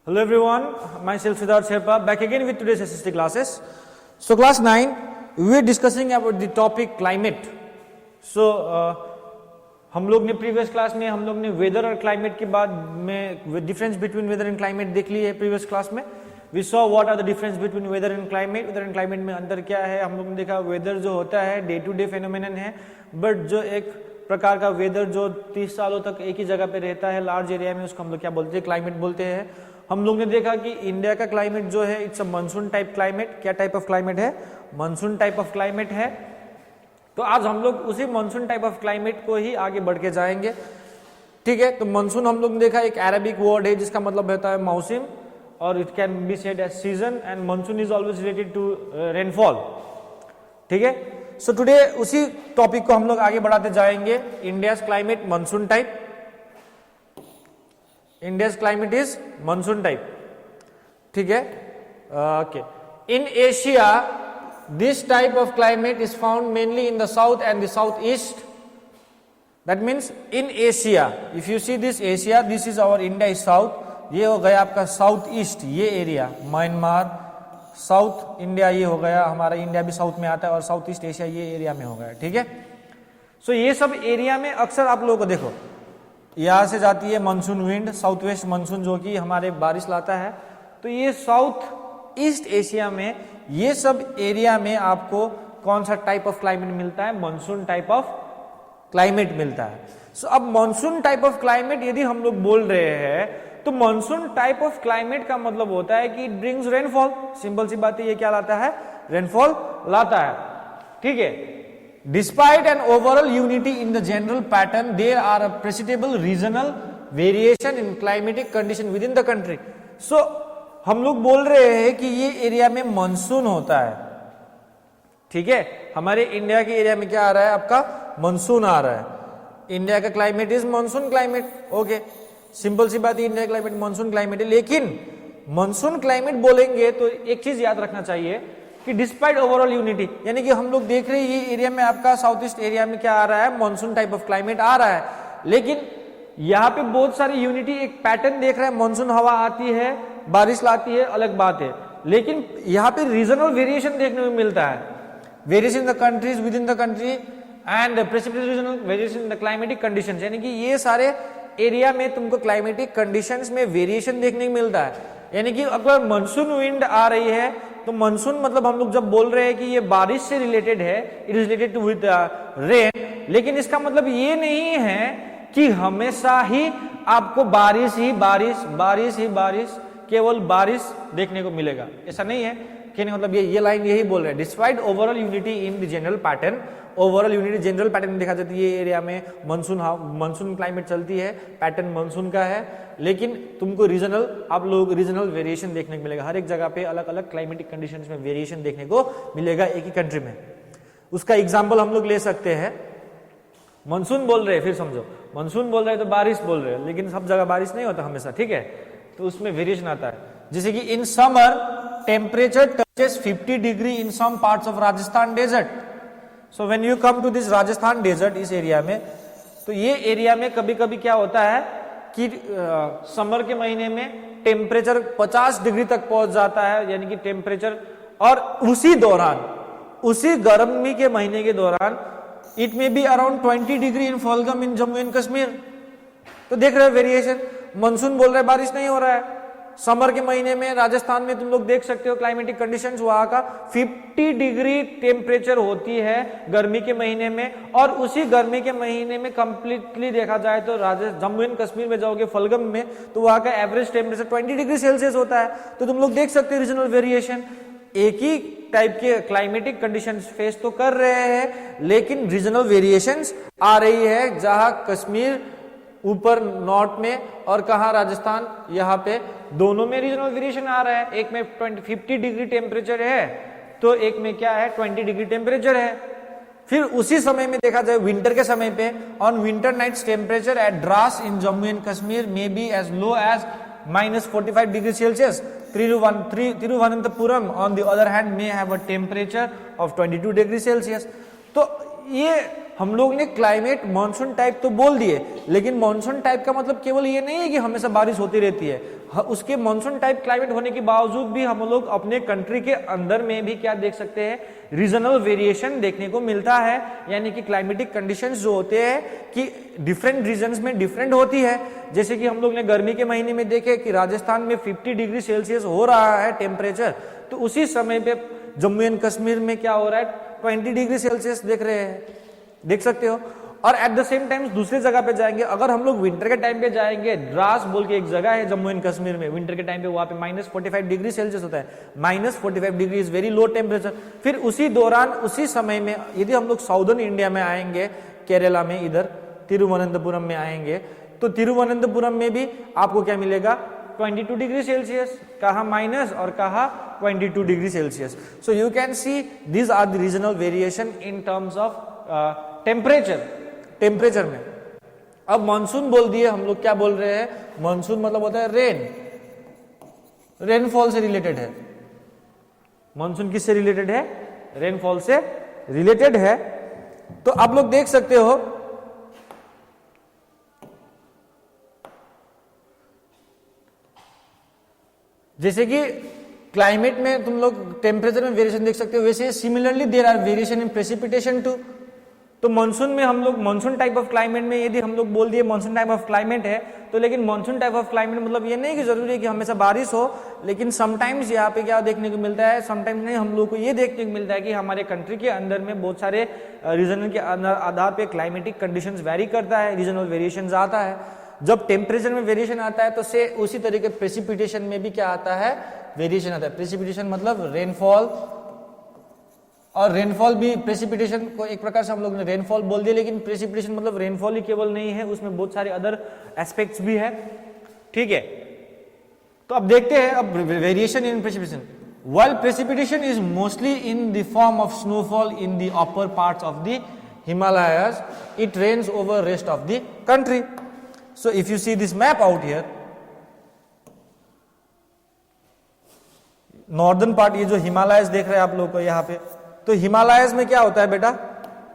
Hello everyone, myself Siddharth Sherpa back again with today's SST classes. So class 9, we are discussing about the topic climate. So हम लोग ने previous class में हम लोग ने weather और क्लाइमेट के बाद में difference between weather and climate देख ली है प्रीवियस क्लास में. We saw what are the difference between weather and climate. Weather and climate में अंतर क्या है हम लोग ने देखा. वेदर जो होता है डे टू डे फेनोमेनन है, बट जो एक प्रकार का वेदर जो 30 सालों तक एक ही जगह पे रहता है लार्ज एरिया में, उसको हम लोग क्या बोलते हैं, क्लाइमेट बोलते हैं. हम लोग ने देखा कि इंडिया का क्लाइमेट जो है it's a monsoon type climate. क्या टाइप ऑफ क्लाइमेट है? मानसून टाइप ऑफ क्लाइमेट है. तो आज हम लोग उसी मानसून टाइप ऑफ क्लाइमेट को ही आगे बढ़ के जाएंगे. ठीक है, तो मानसून हम लोग ने देखा एक अरेबिक वर्ड है जिसका मतलब होता है मौसम, और it can be said as season, and monsoon is always related to rainfall. ठीक है, सो टुडे उसी टॉपिक को हम लोग आगे बढ़ाते जाएंगे. India's climate monsoon type. India's climate is monsoon type. ठीक है, okay. In Asia, this type of climate is found mainly in the south and the southeast. That means in Asia, if you see this Asia, this is our India is south. ये हो गया आपका south east, ये area Myanmar, south India ये हो गया, हमारा India भी साउथ में आता है, और साउथ ईस्ट एशिया ये एरिया में हो गया. ठीक है, सो ये सब एरिया में अक्सर आप लोगों को देखो यहां से जाती है monsoon wind, south west monsoon जो कि हमारे बारिश लाता है. तो ये साउथ ईस्ट एशिया में ये सब एरिया में आपको कौन सा टाइप ऑफ क्लाइमेट मिलता है? मानसून टाइप ऑफ क्लाइमेट मिलता है. सो अब मानसून टाइप ऑफ क्लाइमेट यदि हम लोग बोल रहे हैं तो मानसून टाइप ऑफ क्लाइमेट का मतलब होता है कि इट ब्रिंग्स रेनफॉल. सिंपल सी बात है, ये क्या लाता है? रेनफॉल लाता है. ठीक है, despite an overall unity in the general pattern, there are a perceptible regional variation in climatic condition within the country. So हम लोग बोल रहे हैं कि ये एरिया में मानसून होता है. ठीक है, हमारे इंडिया के एरिया में क्या आ रहा है? आपका मानसून आ रहा है. इंडिया का climate is monsoon climate. Okay, simple सी बात है, इंडिया क्लाइमेट मानसून क्लाइमेट है. लेकिन मानसून क्लाइमेट बोलेंगे तो एक चीज याद रखना चाहिए कि डिस्पाइट ओवरऑल यूनिटी, यानी कि हम लोग देख रहे हैं ये एरिया में आपका साउथ ईस्ट एरिया में क्या आ रहा है? मानसून टाइप ऑफ क्लाइमेट आ रहा है. लेकिन यहाँ पे बहुत सारी यूनिटी, एक पैटर्न देख रहे हैं. मानसून हवा आती है, बारिश लाती है, अलग बात है. लेकिन यहाँ पे रीजनल वेरिएशन देखने में मिलता है. Variation in the countries with in the country and precipitation regional variation in the climatic conditions, यानी कि ये सारे एरिया में तुमको क्लाइमेटिक कंडीशंस में वेरिएशन देखने को मिलता है. यानी कि अगर मानसून विंड आ रही है तो मानसून मतलब हम लोग जब बोल रहे हैं कि ये बारिश से रिलेटेड है, it is related to with rain, लेकिन इसका मतलब ये नहीं है कि हमेशा ही आपको बारिश ही बारिश, बारिश ही बारिश, केवल बारिश देखने को मिलेगा, ऐसा नहीं है. कहने मतलब ये लाइन यही बोल रहे हैं. Despite overall unity in the general pattern, overall unity general pattern देखा जाती है. ये एरिया में मानसून क्लाइमेट चलती है, पैटर्न मानसून का है, लेकिन तुमको रीजनल, आप लोग रीजनल वेरिएशन देखने को मिलेगा. हर एक जगह पे अलग अलग क्लाइमेटिक कंडीशंस में वेरिएशन देखने को मिलेगा एक ही कंट्री में. उसका एग्जांपल हम लोग ले सकते हैं. मानसून बोल रहे हैं, फिर समझो मानसून बोल रहे हैं तो बारिश बोल रहे हैं, लेकिन सब जगह बारिश नहीं होता हमेशा. ठीक है, तो उसमें वेरिएशन आता है. जैसे कि in summer temperature touches 50 degree in some parts of Rajasthan desert. So when you come to this Rajasthan desert, इस एरिया में, तो ये एरिया में कभी कभी क्या होता है कि समर के महीने में टेम्परेचर 50 डिग्री तक पहुंच जाता है, यानी कि टेम्परेचर, और उसी दौरान, उसी गर्मी के महीने के दौरान it may be around 20 degree in Pahalgam in Jammu and Kashmir. तो देख रहे हो वेरिएशन. मानसून बोल रहे हैं बारिश नहीं हो रहा है. समर के महीने में राजस्थान में तुम लोग देख सकते हो क्लाइमेटिक कंडीशंस, वहां का 50 डिग्री टेम्परेचर होती है गर्मी के महीने में, और उसी गर्मी के महीने में कंप्लीटली देखा जाए तो जम्मू एंड कश्मीर में जाओगे फलगम में, तो वहां का एवरेज टेम्परेचर 20 डिग्री सेल्सियस होता है. तो तुम लोग देख सकते हो रीजनल वेरिएशन. एक ही टाइप के क्लाइमेटिक कंडीशंस फेस तो कर रहे हैं, लेकिन रीजनल वेरिएशंस आ रही है. जहां कश्मीर ऊपर नॉर्थ में और कहा राजस्थान, यहाँ पे दोनों में रीजनल वेरिएशन आ रहा है. एक में 50 डिग्री टेम्परेचर है, तो एक में क्या है 20 डिग्री टेम्परेचर है. फिर उसी समय में देखा जाए विंटर के समय पे, on winter nights temperature at Dras in Jammu and Kashmir may be as low as -45 degree Celsius. Thiruvananthapuram on the other hand may have a temperature of 22 degree Celsius. तो ये हम लोग ने क्लाइमेट मॉनसून टाइप तो बोल दिए, लेकिन मॉनसून टाइप का मतलब केवल ये नहीं है कि हमेशा बारिश होती रहती है। उसके मॉनसून टाइप क्लाइमेट होने के बावजूद भी हम लोग अपने कंट्री के अंदर में भी क्या देख सकते हैं, रीजनल वेरिएशन देखने को मिलता है। यानी कि क्लाइमेटिक कंडीशंस जो होते हैं कि डिफरेंट रीजन्स में डिफरेंट होती है। जैसे कि हम लोग ने गर्मी के महीने में देखे कि राजस्थान में 50 डिग्री सेल्सियस हो रहा है टेम्परेचर, तो उसी समय पे जम्मू एंड कश्मीर में क्या हो रहा है, 20 डिग्री सेल्सियस देख रहे हैं, देख सकते हो। और एट द सेम टाइम दूसरी जगह पे जाएंगे, अगर हम लोग विंटर के टाइम पे जाएंगे, द्रास बोल के एक जगह है जम्मू एंड कश्मीर में, विंटर के टाइम पे वहां पे -45 डिग्री सेल्सियस होता है। -45 degree is very low temperature. फिर उसी दौरान उसी समय में यदि हम लोग साउदर्न इंडिया में आएंगे, केरला में इधर तिरुवनंतपुरम में आएंगे, तो तिरुवनंतपुरम में भी आपको क्या मिलेगा, 22 डिग्री सेल्सियस, कहा माइनस और कहा 22 degree Celsius. So you can see these are the regional variation in terms of temperature में। अब मानसून बोल दिए, हम लोग क्या बोल रहे हैं, मानसून मतलब होता है रेन, रेनफॉल से रिलेटेड है। मानसून किससे रिलेटेड है, रेनफॉल से रिलेटेड है। तो आप लोग देख सकते हो जैसे कि क्लाइमेट में तुम लोग टेम्परेचर में वेरिएशन देख सकते हो, वैसे similarly there are variation in precipitation too. तो मानसून में हम लोग मानसून टाइप ऑफ क्लाइमेट में यदि हम लोग बोल दिए मानसून टाइप ऑफ क्लाइमेट है, तो लेकिन मानसून टाइप ऑफ क्लाइमेट मतलब ये नहीं कि जरूरी है कि हमेशा बारिश हो, लेकिन समटाइम्स यहाँ पे क्या देखने को मिलता है, समटाइम्स नहीं, हम लोग को ये देखने को मिलता है कि हमारे कंट्री के अंदर में बहुत सारे रीजन के आधार पे क्लाइमेटिक कंडीशंस वेरी करता है, रीजनल वेरिएशंस आता है। जब टेम्परेचर में वेरिएशन आता है तो से उसी तरीके प्रेसिपिटेशन में भी क्या आता है, वेरिएशन आता है। प्रेसिपिटेशन मतलब रेनफॉल, और रेनफॉल भी प्रेसिपिटेशन को एक प्रकार से हम लोग ने रेनफॉल बोल दिया, लेकिन प्रेसिपिटेशन मतलब रेनफॉल ही केवल नहीं है, उसमें बहुत सारे अदर एस्पेक्ट्स भी है, ठीक है। तो अब देखते हैं अब variation in precipitation. While precipitation is mostly in the form of snowfall in the upper parts of the Himalayas, it rains over rest of the country. So if you see this map out here, northern part, ये जो Himalayas देख रहे हैं आप लोग को यहाँ पे, तो हिमालयस में क्या होता है बेटा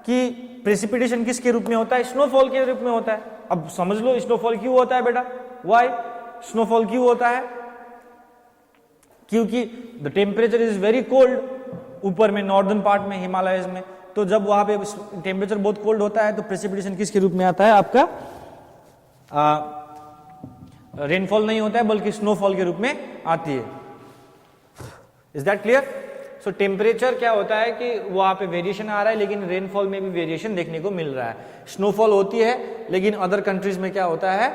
कि प्रेसिपिटेशन किसके रूप में होता है, स्नोफॉल के रूप में होता है। अब समझ लो स्नोफॉल क्यों होता है बेटा, व्हाई स्नोफॉल क्यों होता है, क्योंकि the temperature is very cold ऊपर में नॉर्दर्न पार्ट में हिमालयस में, तो जब वहां पे टेम्परेचर बहुत कोल्ड होता है तो प्रेसिपिटेशन किसके रूप में आता है, आपका रेनफॉल नहीं होता है बल्कि स्नोफॉल के रूप में आती है। Is that clear? So temperature क्या होता है कि वहां पे वेरिएशन आ रहा है, लेकिन रेनफॉल में भी वेरिएशन देखने को मिल रहा है। स्नोफॉल होती है, लेकिन अदर कंट्रीज में क्या होता है,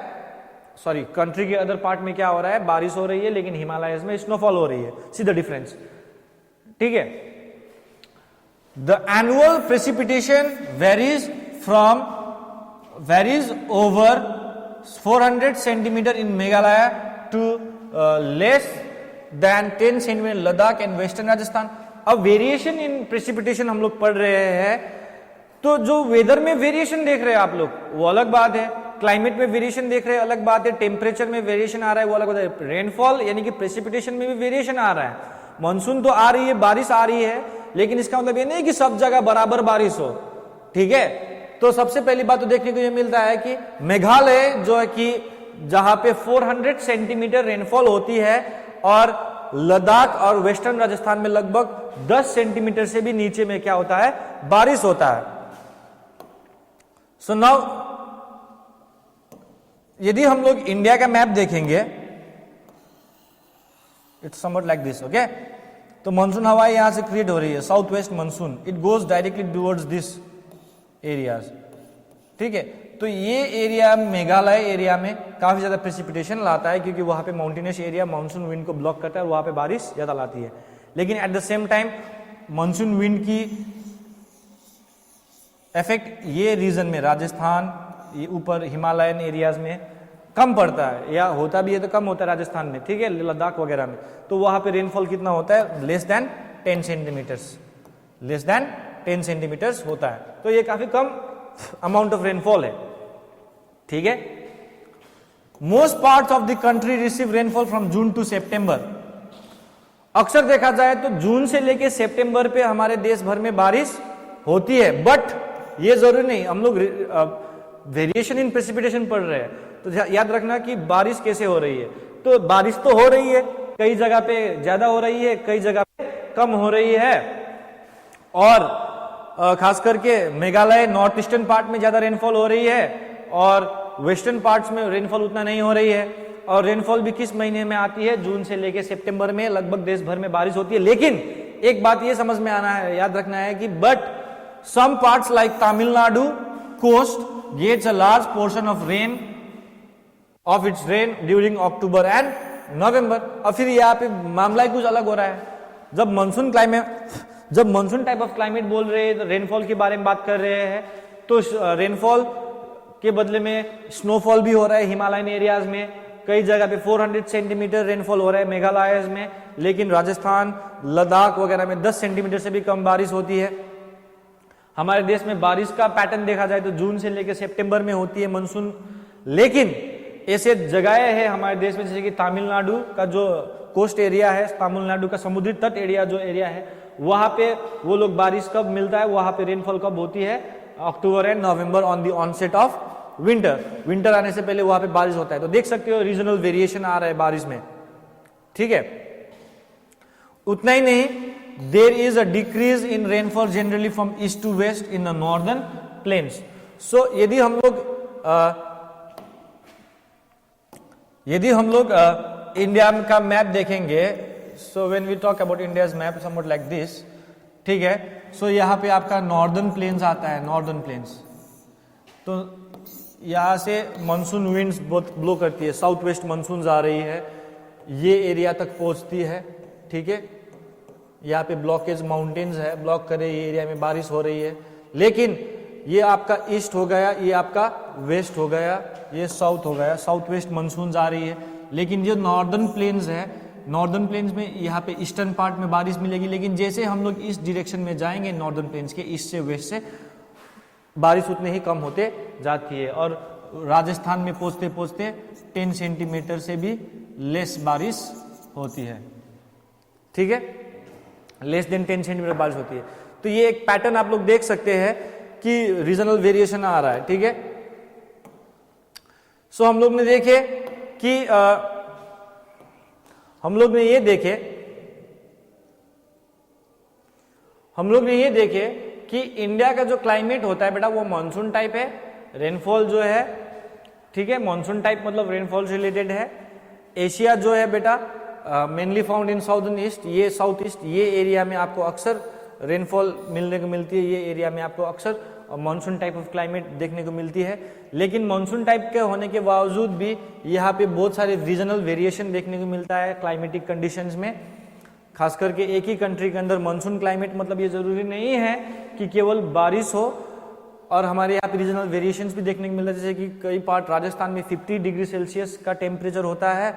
सॉरी कंट्री के अदर पार्ट में क्या हो रहा है, बारिश हो रही है, लेकिन हिमालयस में स्नोफॉल हो रही है। सी द डिफरेंस, ठीक है। The annual precipitation varies over 400 centimetre in Meghalaya to less than 10 centimetre Ladakh and western Rajasthan. अब वेरिएशन इन प्रेसिपिटेशन हम लोग पढ़ रहे हैं, तो जो वेदर में वेरिएशन देख रहे हैं आप लोग वो अलग बात है, क्लाइमेट में वेरिएशन देख रहे हैं अलग बात है, टेम्परेचर में वेरिएशन आ रहा है वो अलग बात है, रेनफॉल यानी कि प्रेसिपिटेशन में भी वेरिएशन आ रहा है। मानसून तो आ रही है, बारिश आ रही है, लेकिन इसका मतलब ये नहीं कि सब जगह बराबर बारिश हो, ठीक है। तो सबसे पहली बात तो देखने को ये मिलता है कि मेघालय जो है कि जहां पे 400 सेंटीमीटर रेनफॉल होती है, और लद्दाख और वेस्टर्न राजस्थान में लगभग 10 सेंटीमीटर से भी नीचे में क्या होता है, बारिश होता है। सो नाउ यदि हम लोग इंडिया का मैप देखेंगे, it's somewhat like this, okay. तो मानसून हवाएं यहां से क्रिएट हो रही है, south west monsoon, it goes directly towards this areas, ठीक है। तो ये एरिया मेघालय एरिया में काफी ज्यादा प्रेसिपिटेशन लाता है, क्योंकि वहां पे माउंटेनियस एरिया मानसून विंड को ब्लॉक करता है और वहां पे बारिश ज्यादा लाती है। लेकिन at the same time monsoon wind की इफेक्ट ये रीजन में राजस्थान, ये ऊपर हिमालयन एरियाज में कम पड़ता है, या होता भी है तो कम होता है राजस्थान में, ठीक है, लद्दाख वगैरह में। तो वहां पे रेनफॉल कितना होता है, less than 10 centimetres, less than 10 centimetres होता है। तो ये काफी कम अमाउंट ऑफ रेनफॉल है, ठीक है। Most parts of the country receive rainfall from June to September. अक्सर देखा जाए तो जून से लेके सितंबर पे हमारे देश भर में बारिश होती है, बट ये जरूरी नहीं, हम लोग वेरिएशन इन प्रेसिपिटेशन पढ़ रहे हैं, तो याद रखना कि बारिश कैसे हो रही है। तो बारिश तो हो रही है, कई जगह पे ज्यादा हो रही है, कई जगह पे कम हो रही है, और खास करके मेघालय नॉर्थ ईस्टर्न पार्ट में ज्यादा रेनफॉल हो रही है और वेस्टर्न पार्ट्स में रेनफॉल उतना नहीं हो रही है। और रेनफॉल भी किस महीने में आती है, जून से लेके सितंबर में लगभग देश भर में बारिश होती है। लेकिन एक बात ये समझ में आना है, याद रखना है कि but some parts like Tamil Nadu coast gets a large portion of its rain during October and November. और फिर यहाँ पे मामला ही कुछ अलग हो रहा है। जब मानसून टाइप ऑफ क्लाइमेट बोल रहे हैं, रेनफॉल के बारे में बात कर रहे हैं, तो रेनफॉल के बदले में स्नोफॉल भी हो रहा है हिमालयन एरियाज में। कई जगह पे 400 सेंटीमीटर रेनफॉल हो रहा है मेघालय में, लेकिन राजस्थान लद्दाख वगैरह में 10 सेंटीमीटर से भी कम बारिश होती है। हमारे देश में बारिश का पैटर्न देखा जाए तो जून से लेकर सितंबर में होती है मानसून। लेकिन ऐसे जगहें हैं हमारे देश में, जैसे कि तमिलनाडु का जो कोस्ट एरिया है, तमिलनाडु का समुद्री तट एरिया जो एरिया है, वहां पे वो लोग बारिश कब मिलता है, वहां पे रेनफॉल कब होती है, October and November on the onset of winter आने से पहले वहां पे बारिश होता है। तो देख सकते हो रीजनल वेरिएशन आ रहा है बारिश में, ठीक है। उतना ही नहीं, there is a decrease in rainfall generally from east to west in the northern plains. So यदि हम लोग इंडिया का मैप देखेंगे, so when we talk about India's map something like this, ठीक है। सो यहाँ पे आपका नॉर्दर्न प्लेन्स आता है, नॉर्दर्न प्लेन्स, तो यहाँ से मानसून विंड्स बहुत ब्लो करती है, साउथ वेस्ट मानसून आ रही है, ये एरिया तक पहुंचती है, ठीक है। यहाँ पे ब्लॉकेज माउंटेन्स है, ब्लॉक करे ये एरिया में बारिश हो रही है। लेकिन ये आपका ईस्ट हो गया, ये आपका वेस्ट हो गया, ये साउथ हो गया, साउथ वेस्ट मानसून आ रही है। लेकिन जो नॉर्दर्न प्लेन्स है, नॉर्दर्न प्लेन्स में यहाँ पे ईस्टर्न पार्ट में बारिश मिलेगी। लेकिन जैसे हम लोग इस डायरेक्शन में जाएंगे नॉर्दर्न प्लेन्स के, ईस्ट से वेस्ट से, बारिश उतने ही कम होते जाती है और राजस्थान में पहुंचते पहुंचते 10 सेंटीमीटर से भी लेस बारिश होती है, ठीक है, लेस देन 10 सेंटीमीटर बारिश होती है। तो ये एक पैटर्न आप लोग देख सकते हैं कि रीजनल वेरिएशन आ रहा है, ठीक है। सो हम लोग ने देखे कि हम लोग ने ये देखे कि इंडिया का जो क्लाइमेट होता है बेटा वो मानसून टाइप है, रेनफॉल जो है, ठीक है, मानसून टाइप मतलब रेनफॉल से रिलेटेड है। एशिया जो है बेटा mainly found in southern east, ये साउथ ईस्ट, ये एरिया में आपको अक्सर रेनफॉल मिलने को मिलती है, ये एरिया में आपको अक्सर मानसून टाइप ऑफ क्लाइमेट देखने को मिलती है। लेकिन मानसून टाइप के होने के बावजूद भी यहाँ पे बहुत सारे रीजनल वेरिएशन देखने को मिलता है क्लाइमेटिक कंडीशंस में। खास करके एक ही कंट्री के अंदर मानसून क्लाइमेट मतलब ये जरूरी नहीं है कि केवल बारिश हो, और हमारे यहाँ पे रीजनल वेरिएशंस भी देखने को मिलता है। जैसे कि कई पार्ट राजस्थान में 50 डिग्री सेल्सियस का टेम्परेचर होता है,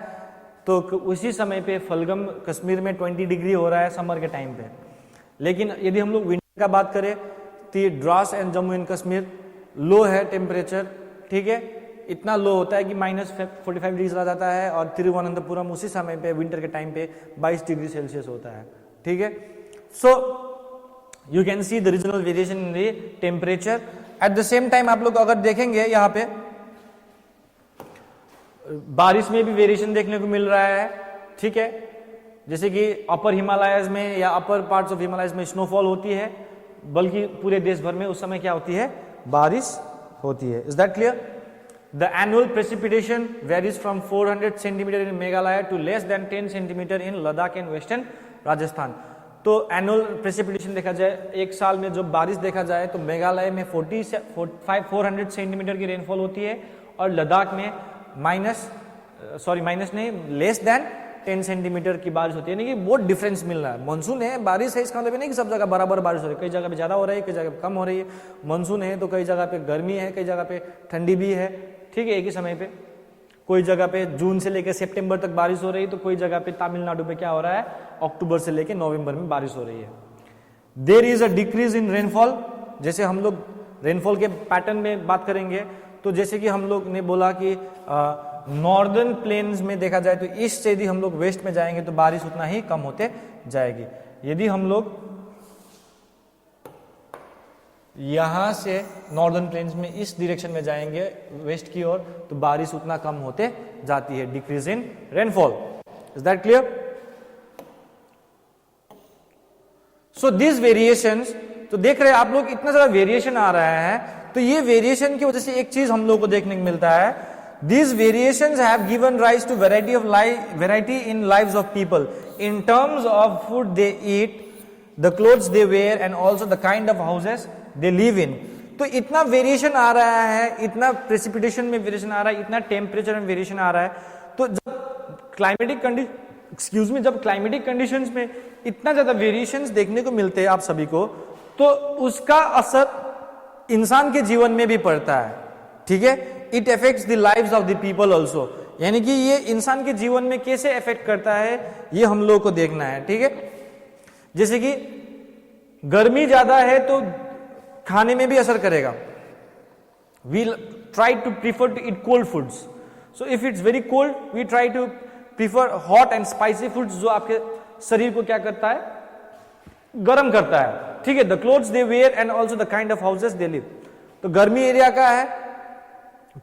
तो उसी समय पे फलगम कश्मीर में 20 डिग्री हो रहा है समर के टाइम पे। लेकिन यदि हम लोग विंटर का बात करें तो द्रास एंड जम्मू एंड कश्मीर लो है टेम्परेचर, ठीक है, इतना लो होता है कि -45 डिग्री चला जाता है, और तिरुवनंतपुरम उसी समय पे विंटर के टाइम पे 22 डिग्री सेल्सियस होता है, ठीक है। सो you can see the regional variation in the temperature. At the same time आप लोग अगर देखेंगे यहाँ पे बारिश में भी वेरिएशन देखने को मिल रहा है, ठीक है। जैसे कि अपर हिमालयज में या अपर पार्ट्स ऑफ हिमालयज में स्नोफॉल होती है, बल्कि पूरे देश भर में उस समय क्या होती है, बारिश होती है। Is that clear? The annual precipitation varies from 400 centimetre in Meghalaya to less than 10 centimetre in Ladakh and western Rajasthan. तो एनुअल प्रेसिपिटेशन देखा जाए, एक साल में जब बारिश देखा जाए तो मेघालय में 400 सेंटीमीटर की रेनफॉल होती है, और लद्दाख में लेस देन 10 सेंटीमीटर की बारिश होती है। यानी कि बहुत डिफरेंस मिल रहा है। मानसून है, बारिश है, इसका मतलब नहीं कि सब जगह बराबर बारिश हो रही है, कई जगह पे ज्यादा हो रही है, कई जगह पे कम हो रही है। मानसून है तो कई जगह पे गर्मी है, कई जगह पे ठंडी भी है, ठीक है, एक ही समय पे। कोई जगह पे जून से लेकर सितंबर तक बारिश हो रही है, तो कोई जगह पे तमिलनाडु पे क्या हो रहा है, अक्टूबर से लेकर नवंबर में बारिश हो रही है। There is a decrease in rainfall. जैसे हम लोग रेनफॉल के पैटर्न में बात करेंगे, तो जैसे कि हम लोग ने बोला कि नॉर्दर्न प्लेन्स में देखा जाए तो ईस्ट से यदि हम लोग वेस्ट में जाएंगे तो बारिश उतना ही कम होते जाएगी। यदि हम लोग यहां से नॉर्दर्न प्लेन्स में इस डायरेक्शन में जाएंगे वेस्ट की ओर, तो बारिश उतना कम होते जाती है, decrease in rainfall. Is that clear? So this variations, तो देख रहे हैं आप लोग इतना सारा वेरिएशन आ रहा है, तो ये वेरिएशन की वजह से एक चीज हम लोग को देखने को मिलता है, these variations have given rise to variety in lives of people in terms of food they eat, the clothes they wear and also the kind of houses they live in। तो इतना वेरिएशन आ रहा है, इतना precipitation में variation आ रहा है, इतना temperature में वेरिएशन आ रहा है, तो जब क्लाइमेटिक कंडीशंस में इतना ज्यादा वेरिएशंस देखने को मिलते हैं आप सभी को, तो उसका असर इंसान के जीवन में भी पड़ता है। ठीक है, it affects the lives of the people also, यानी कि ये इंसान के जीवन में कैसे अफेक्ट करता है ये हम लोग को देखना है। ठीक है, जैसे कि गर्मी ज्यादा है तो खाने में भी असर करेगा। We try to prefer to eat cold foods, so if it's very cold we try to prefer hot and spicy foods, जो आपके शरीर को क्या करता है, गर्म करता है। ठीक है, the clothes they wear and also the kind of houses they live. तो गर्मी एरिया का है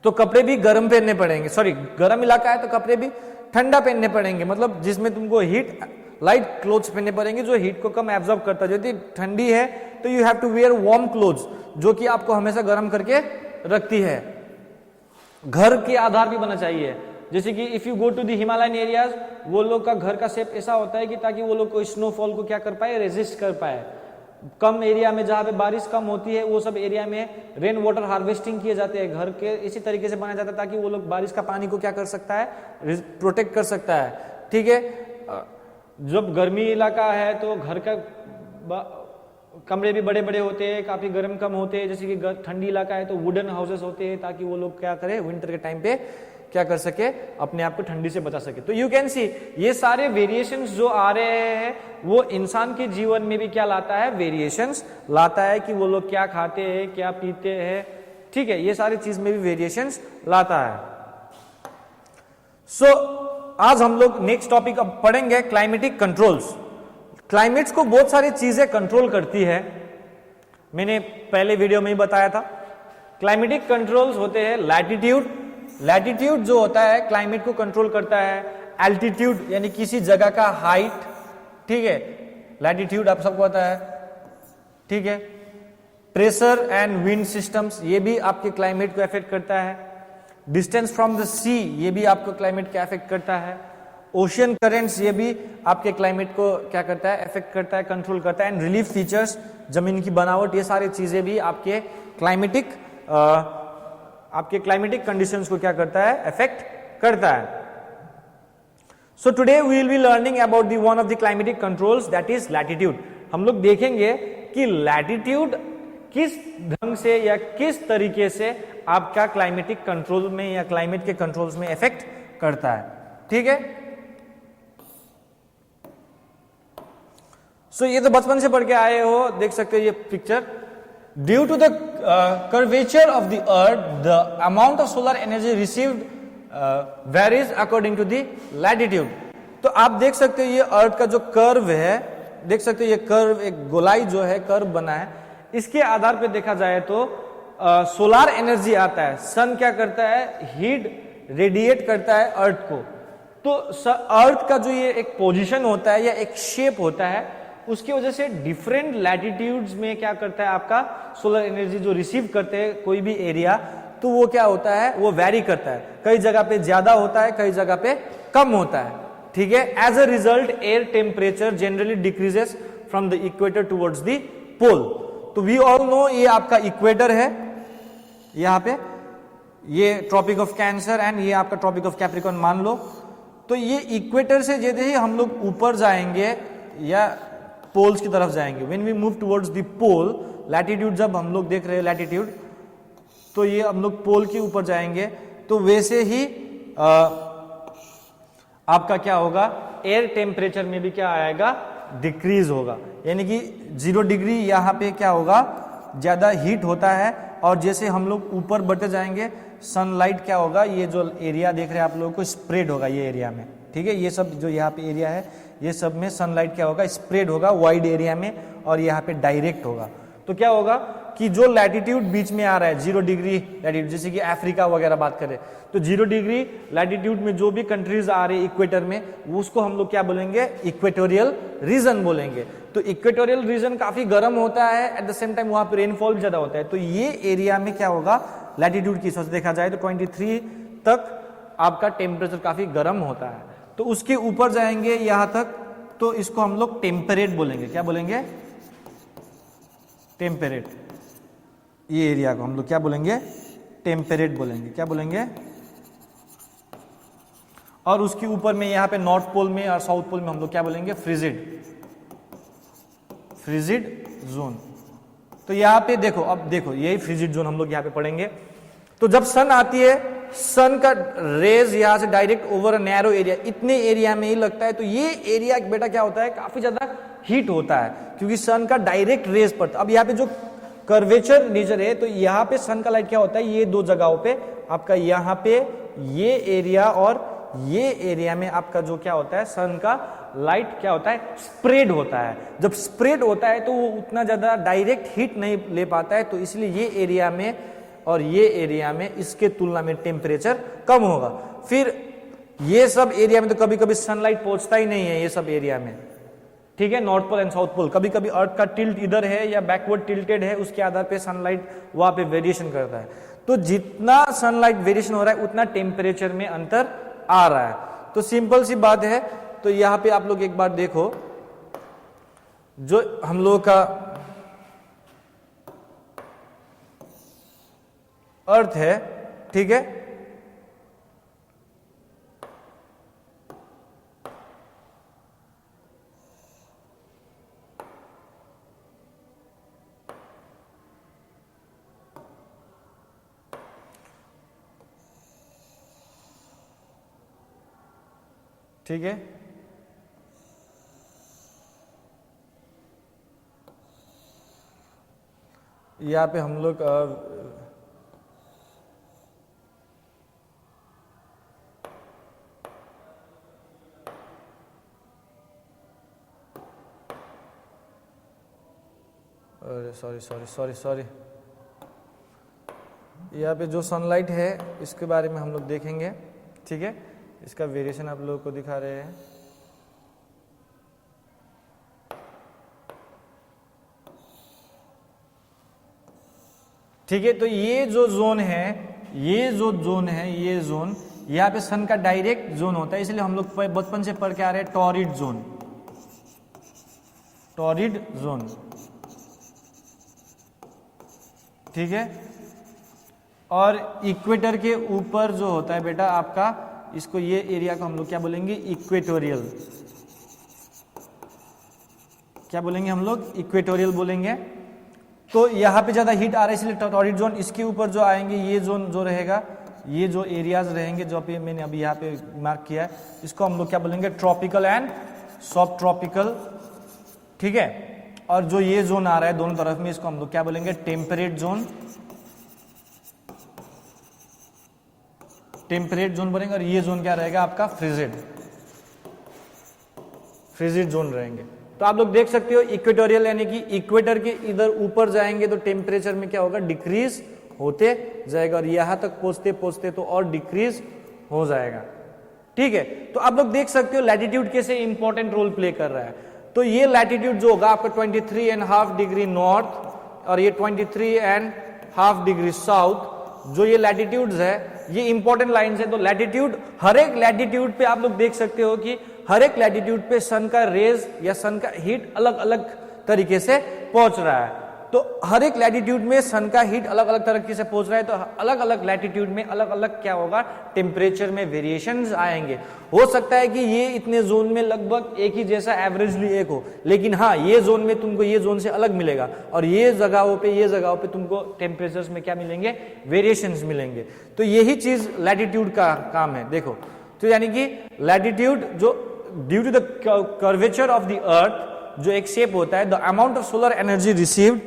तो कपड़े भी गर्म पहनने पड़ेंगे, सॉरी गर्म इलाका है तो कपड़े भी ठंडा पहनने पड़ेंगे, मतलब जिसमें तुमको हीट लाइट क्लोथ्स पहनने पड़ेंगे जो हीट को कम एब्जॉर्ब करता है। यदि ठंडी है तो you have to wear warm clothes, जो कि आपको हमेशा गर्म करके रखती है। घर के आधार भी बना चाहिए, जैसे कि if you go to the Himalayan areas, वो लोग का घर का शेप ऐसा होता है कि ताकि वो लोग को स्नोफॉल को क्या कर पाए, रेजिस्ट कर पाए। कम एरिया में जहां पे बारिश कम होती है वो सब एरिया में रेन वाटर हार्वेस्टिंग किए जाते हैं, घर के इसी तरीके से बनाया जाता है ताकि वो लोग बारिश का पानी को क्या कर सकता है, प्रोटेक्ट कर सकता है। ठीक है, जब गर्मी इलाका है तो घर का कमरे भी बड़े बड़े होते हैं, काफी गर्म कम होते हैं। जैसे कि ठंडी इलाका है तो वुडन हाउसेस होते हैं ताकि वो लोग क्या करें, विंटर के टाइम पे क्या कर सके, अपने आप को ठंडी से बचा सके। तो यू कैन सी ये सारे वेरिएशंस जो आ रहे हैं वो इंसान के जीवन में भी क्या लाता है, वेरिएशंस लाता है कि वो लोग क्या खाते हैं, क्या पीते हैं। ठीक है, ये सारी चीज में भी वेरिएशंस लाता है। सो आज हम लोग नेक्स्ट टॉपिक अब पढ़ेंगे, क्लाइमेटिक कंट्रोल्स। क्लाइमेट्स को बहुत सारी चीजें कंट्रोल करती है, मैंने पहले वीडियो में ही बताया था। क्लाइमेटिक कंट्रोल्स होते हैं लैटिट्यूड, लैटिट्यूड जो होता है क्लाइमेट को कंट्रोल करता है। एल्टीट्यूड यानी किसी जगह का हाइट, ठीक है, लैटिट्यूड आप सबको पता है। ठीक है, प्रेशर एंड विंड सिस्टम्स, ये भी आपके क्लाइमेट को अफेक्ट करता है। डिस्टेंस फ्रॉम द सी, ये भी आपको क्लाइमेट को अफेक्ट करता है। ओशियन करेंट्स, ये भी आपके क्लाइमेट को क्या करता है, अफेक्ट करता है, कंट्रोल करता है। एंड रिलीफ फीचर्स, जमीन की बनावट, ये सारी चीजें भी आपके क्लाइमेटिक कंडीशंस को क्या करता है, अफेक्ट करता है। So today we will be learning about the one of the climatic controls, that is latitude. हम लोग देखेंगे कि लैटिट्यूड किस ढंग से या किस तरीके से आपका क्लाइमेटिक कंट्रोल में या क्लाइमेट के कंट्रोल्स में इफेक्ट करता है। ठीक है, सो ये तो बचपन से पढ़ के आए हो, देख सकते हो ये picture. Due to the curvature of the earth, the amount of solar energy received varies according to the latitude. तो आप देख सकते हो ये अर्थ का जो कर्व है, देख सकते हो ये कर्व, एक गोलाई जो है कर्व बना है, इसके आधार पे देखा जाए तो सोलर एनर्जी आता है। सन क्या करता है, हीट रेडिएट करता है अर्थ को। तो अर्थ का जो ये एक पोजीशन होता है या एक शेप होता है, उसकी वजह से डिफरेंट लैटिट्यूड्स में क्या करता है, आपका सोलर एनर्जी जो रिसीव करते हैं कोई भी एरिया, तो वो क्या होता है, वो वेरी करता है। कई जगह पे ज्यादा होता है, कई जगह पे कम होता है। ठीक है, as a result air temperature generally decreases from the equator towards the pole. तो वी ऑल नो ये आपका इक्वेटर है, यहाँ पे ये ट्रॉपिक ऑफ कैंसर एंड ये आपका ट्रॉपिक ऑफ कैप्रिकॉर्न मान लो। तो ये इक्वेटर से जैसे ही हम लोग ऊपर जाएंगे या पोल्स की तरफ जाएंगे, when we move towards the pole, latitude जब हम लोग देख रहे हैं लैटिट्यूड, तो ये हम लोग पोल के ऊपर जाएंगे, तो वैसे ही आपका क्या होगा, एयर टेम्परेचर में भी क्या आएगा, डिक्रीज होगा। यानी कि 0 डिग्री यहाँ पे क्या होगा, ज्यादा हीट होता है। और जैसे हम लोग ऊपर बढ़ते जाएंगे, सनलाइट क्या होगा, ये जो एरिया देख रहे हैं आप लोगों को, स्प्रेड होगा ये एरिया में। ठीक है, ये सब जो यहाँ पे एरिया है, ये सब में सनलाइट क्या होगा, स्प्रेड होगा वाइड एरिया में, और यहाँ पे डायरेक्ट होगा। तो क्या होगा, कि जो लैटिट्यूड बीच में आ रहा है 0 डिग्री लैटिट्यूड, जैसे कि अफ्रीका वगैरह बात करें तो 0 डिग्री लैटिट्यूड में जो भी कंट्रीज आ रही है इक्वेटर में, उसको हम लोग क्या बोलेंगे, इक्वेटोरियल रीजन बोलेंगे। तो इक्वेटोरियल रीजन काफी गर्म होता है, एट द सेम टाइम वहां पे रेनफॉल भी ज्यादा होता है। तो ये एरिया में क्या होगा, लैटिट्यूड की हिसाब से देखा जाए तो 23 तक आपका टेम्परेचर काफी गर्म होता है। तो उसके ऊपर जाएंगे यहां तक तो इसको हम लोग टेम्परेट बोलेंगे। क्या बोलेंगे, टेम्परेट। ये एरिया को हम लोग क्या बोलेंगे, टेम्परेट बोलेंगे। क्या बोलेंगे, और उसके ऊपर में यहां पे नॉर्थ पोल में और साउथ पोल में हम लोग क्या बोलेंगे, फ्रिजिड, फ्रिजिड जोन। तो यहां पे देखो, अब देखो यही फ्रिजिड जोन हम लोग यहां पे पढ़ेंगे। तो जब सन आती है, सन का रेज यहां से direct over a narrow area, इतने एरिया में ही लगता है। तो ये एरिया बेटा क्या होता है, काफी ज्यादा हीट होता है क्योंकि सन का डायरेक्ट रेज पड़ता है। अब यहाँ पे जो कर्वेचर नेचर है तो यहाँ पे सन का लाइट क्या होता है, ये दो जगहों पे आपका, यहाँ पे ये एरिया और ये एरिया में आपका जो क्या होता है, सन का लाइट क्या होता है, स्प्रेड होता है। जब स्प्रेड होता है तो वो उतना ज्यादा डायरेक्ट हीट नहीं ले पाता है, तो इसलिए ये एरिया में और ये एरिया में इसके तुलना में टेम्परेचर कम होगा। फिर ये सब एरिया में तो कभी कभी सनलाइट पहुंचता ही नहीं है ये सब एरिया में, ठीक है, north pole and south pole. कभी कभी अर्थ का टिल्ट इधर है या बैकवर्ड टिल्टेड है, उसके आधार पे सनलाइट वहां पे वेरिएशन करता है। तो जितना सनलाइट वेरिएशन हो रहा है उतना टेम्परेचर में अंतर आ रहा है। तो सिंपल सी बात है। तो यहां पे आप लोग एक बार देखो, जो हम लोग का अर्थ है, ठीक है, ठीक है, यहाँ पे हम लोग सॉरी यहाँ पे जो सनलाइट है इसके बारे में हम लोग देखेंगे, ठीक है। इसका वेरिएशन आप लोगों को दिखा रहे हैं। ठीक है, तो ये जो जोन है, ये जो जोन है, ये जोन यहाँ पे सन का डायरेक्ट जोन होता है, इसलिए हम लोग बचपन से पढ़ के आ रहे हैं टॉरिड जोन, टॉरिड जोन, ठीक है। और इक्वेटर के ऊपर जो होता है बेटा आपका, इसको ये एरिया को हम लोग क्या बोलेंगे, इक्वेटोरियल। क्या बोलेंगे हम लोग, इक्वेटोरियल बोलेंगे। तो यहाँ पे ज्यादा हीट आ रहा है इसलिए टॉरिड जोन। इसके ऊपर जो आएंगे ये जोन जो रहेगा, ये जो एरियाज रहेंगे जो पे मैंने अभी यहाँ पे मार्क किया है, इसको हम लोग क्या बोलेंगे, ट्रॉपिकल एंड सब ट्रॉपिकल, ठीक है। और जो ये जोन आ रहा है दोनों तरफ में, इसको हम लोग क्या बोलेंगे, टेम्परेट जोन, टेम्परेट जोन बोलेंगे। और ये जोन क्या रहेगा आपका, फ्रिजिड, फ्रिजिड जोन रहेंगे। तो आप लोग देख सकते हो इक्वेटोरियल यानी कि इक्वेटर के इधर ऊपर जाएंगे तो टेम्परेचर में क्या होगा, डिक्रीज होते जाएगा, और यहां तक पहुंचते पहुंचते तो और डिक्रीज हो जाएगा, ठीक है। तो आप लोग देख सकते हो लैटिट्यूड कैसे इंपॉर्टेंट रोल प्ले कर रहा है। तो ये लैटिट्यूड जो होगा आपका 23.5 डिग्री नॉर्थ और ये 23.5 डिग्री साउथ, जो ये लैटिट्यूड्स है ये इंपॉर्टेंट लाइंस है। तो लैटिट्यूड, हर एक लैटिट्यूड पे आप लोग देख सकते हो कि हर एक लैटिट्यूड पे सन का रेज या सन का हीट अलग अलग तरीके से पहुंच रहा है। तो हर एक लैटिट्यूड में सन का हीट अलग अलग तरीके से पहुंच रहा है। तो अलग अलग लैटिट्यूड में अलग अलग क्या होगा, टेम्परेचर में वेरिएशंस आएंगे। हो सकता है कि ये इतने जोन में लगभग एक ही जैसा एवरेजली एक हो, लेकिन हाँ ये जोन में तुमको ये जोन से अलग मिलेगा, और ये जगहों पे तुमको टेम्परेचर्स में क्या मिलेंगे, वेरिएशंस मिलेंगे। तो यही चीज लैटिट्यूड का काम है। देखो, तो यानी कि लैटिट्यूड जो due to the curvature of the earth जो एक शेप होता है, the amount of solar energy received,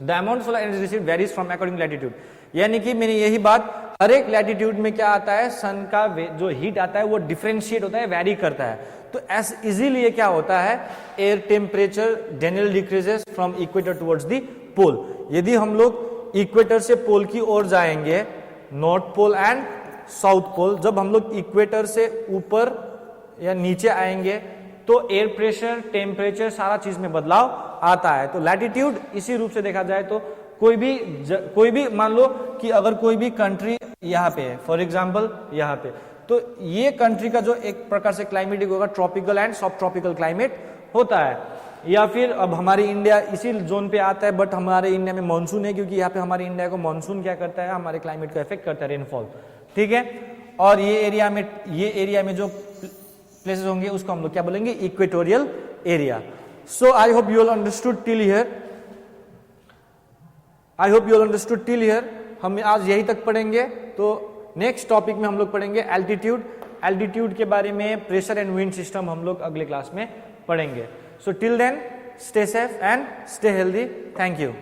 the amount solar energy received varies from according latitude. यानी कि मैंने यही बात, हर एक लैटिट्यूड में क्या आता है, सन का जो हीट आता है वो डिफरेंशिएट होता है, वैरी करता है। तो एस इजीली ये क्या होता है, air temperature generally decreases from equator towards the pole. यदि हम लोग इक्वेटर से पोल की ओर जाएंगे, north pole and south pole, जब हम लोग इक्वेटर से ऊपर या नीचे आएंगे तो एयर प्रेशर, टेम्परेचर, सारा चीज में बदलाव आता है। तो लैटिट्यूड इसी रूप से देखा जाए तो कोई भी मान लो कि अगर कोई भी कंट्री यहाँ पे है, फॉर एग्जाम्पल यहाँ पे, तो ये कंट्री का जो एक प्रकार से क्लाइमेटिक होगा ट्रॉपिकल एंड सब ट्रॉपिकल क्लाइमेट होता है। या फिर अब हमारी इंडिया इसी जोन पे आता है, बट हमारे इंडिया में मानसून है, क्योंकि यहाँ पे हमारे इंडिया को मानसून क्या करता है, हमारे क्लाइमेट को इफेक्ट करता है, रेनफॉल, ठीक है। और ये एरिया में जो प्लेसेस होंगे उसको हम लोग क्या बोलेंगे, equatorial area. So I hope you all understood till here. हम आज यही तक पढ़ेंगे। तो नेक्स्ट टॉपिक में हम लोग पढ़ेंगे एल्टीट्यूड के बारे में, प्रेशर एंड विंड सिस्टम हम लोग अगले क्लास में पढ़ेंगे। So till then, stay safe and stay healthy. Thank you.